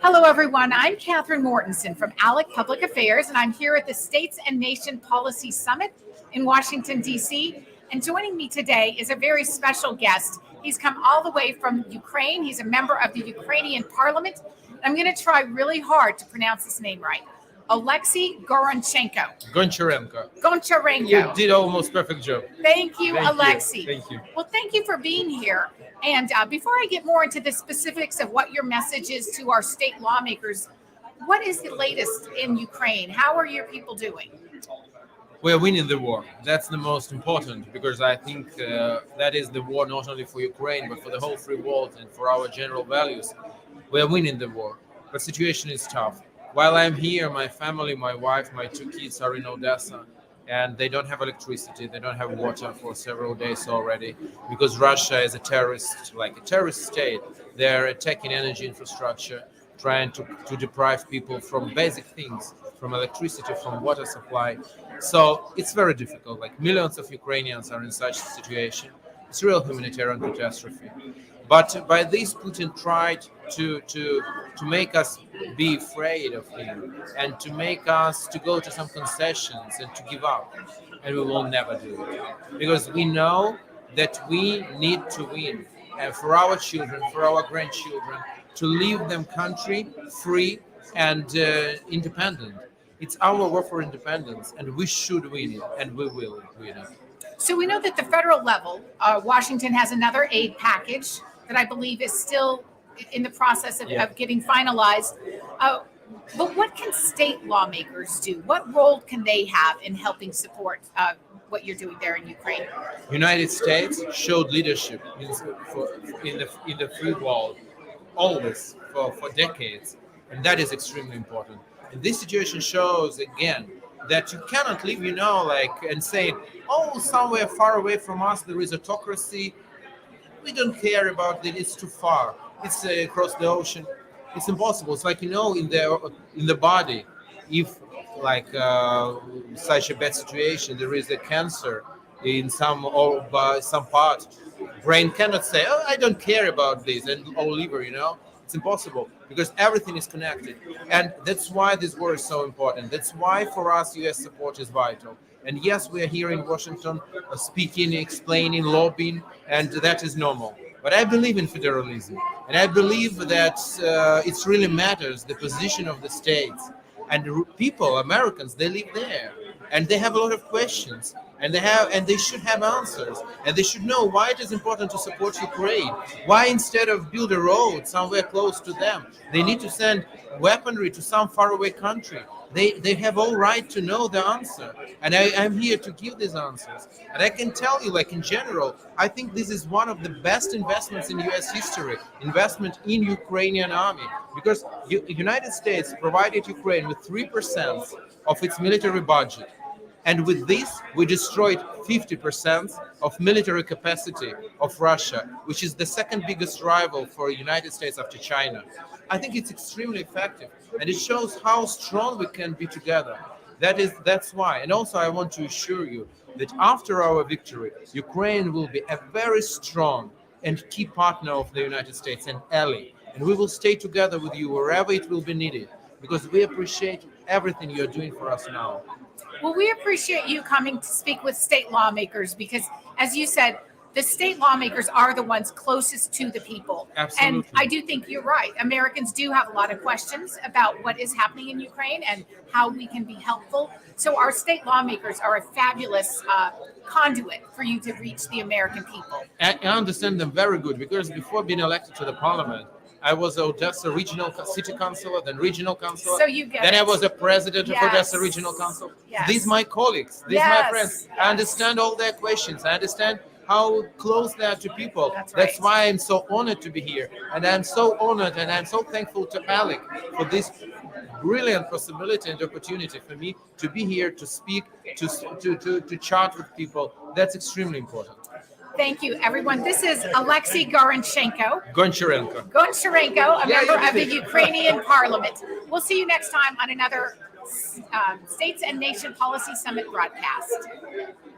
Hello, everyone. I'm Catherine Mortensen from ALEC Public Affairs, and I'm here at the States and Nation Policy Summit in Washington, D.C. And joining me today is a very special guest. He's come all the way from Ukraine. He's a member of the Ukrainian parliament. I'm going to try really hard to pronounce his name right. Oleksii Goncharenko. Goncharenko. You did almost perfect job. Thank you, Thank Oleksii. you. Thank you. Well, thank you for being here. And before I get more into the specifics of what your message is to our state lawmakers, what is the latest in Ukraine? How are your people doing? We're winning the war. That's the most important, because I think that is the war not only for Ukraine, but for the whole free world and for our general values. We're winning the war. But the situation is tough. While I'm here, my family, my wife, my two kids are in Odessa, and they don't have electricity, they don't have water for several days already, because Russia is a terrorist, like a terrorist state. They're attacking energy infrastructure, trying to deprive people from basic things, from electricity, from water supply. So it's very difficult. Like, millions of Ukrainians are in such a situation. It's a real humanitarian catastrophe. But by this, Putin tried to make us be afraid of him and to make us to go to some concessions and to give up. And we will never do it, because we know that we need to win, and for our children, for our grandchildren, to leave them country free and independent. It's our war for independence, and we should win it, and we will win it. So we know that the federal level, Washington has another aid package that I believe is still in the process of getting finalized. But what can state lawmakers do? What role can they have in helping support what you're doing there in Ukraine? United States showed leadership in the free world always for decades, and that is extremely important. And this situation shows again that you cannot live, and say, oh, somewhere far away from us there is autocracy. We don't care about it. It's too far. It's across the ocean. It's impossible. It's like, in the body, if such a bad situation, there is a cancer in some part, brain cannot say, oh, I don't care about this, or liver. It's impossible, because everything is connected. And that's why this war is so important. That's why for us U.S. support is vital. And yes, we are here in Washington speaking, explaining, lobbying, and that is normal. But I believe in federalism, and I believe that it really matters, the position of the states. And people, Americans, they live there, and they have a lot of questions, and they should have answers, and they should know why it is important to support Ukraine. Why, instead of build a road somewhere close to them, they need to send weaponry to some faraway country. They have all right to know the answer, and I'm here to give these answers. And I can tell you, in general, I think this is one of the best investments in U.S. history, investment in Ukrainian army, because the United States provided Ukraine with 3% of its military budget. And with this, we destroyed 50% of military capacity of Russia, which is the second biggest rival for the United States after China. I think it's extremely effective, and it shows how strong we can be together. That's why. And also, I want to assure you that after our victory, Ukraine will be a very strong and key partner of the United States and ally. And we will stay together with you wherever it will be needed, because we appreciate everything you're doing for us now. Well, we appreciate you coming to speak with state lawmakers because, as you said, the state lawmakers are the ones closest to the people. Absolutely. And I do think you're right. Americans do have a lot of questions about what is happening in Ukraine and how we can be helpful. So our state lawmakers are a fabulous conduit for you to reach the American people. I understand them very good, because before being elected to the parliament, I was Odessa regional city councilor, then regional councilor. So you get Then it. I was a president of Yes. Odessa regional council. Yes. These my colleagues, these Yes. my friends. Yes. I understand all their questions. I understand how close they are to people. That's That's right. why I'm so honored to be here. And I'm so honored and I'm so thankful to ALEC for this brilliant possibility and opportunity for me to be here, to speak, to chat with people. That's extremely important. Thank you, everyone. This is Oleksii Goncharenko, Goncharenko. a Yeah, member you of the did it. Ukrainian parliament. We'll see you next time on another States and Nation Policy Summit broadcast.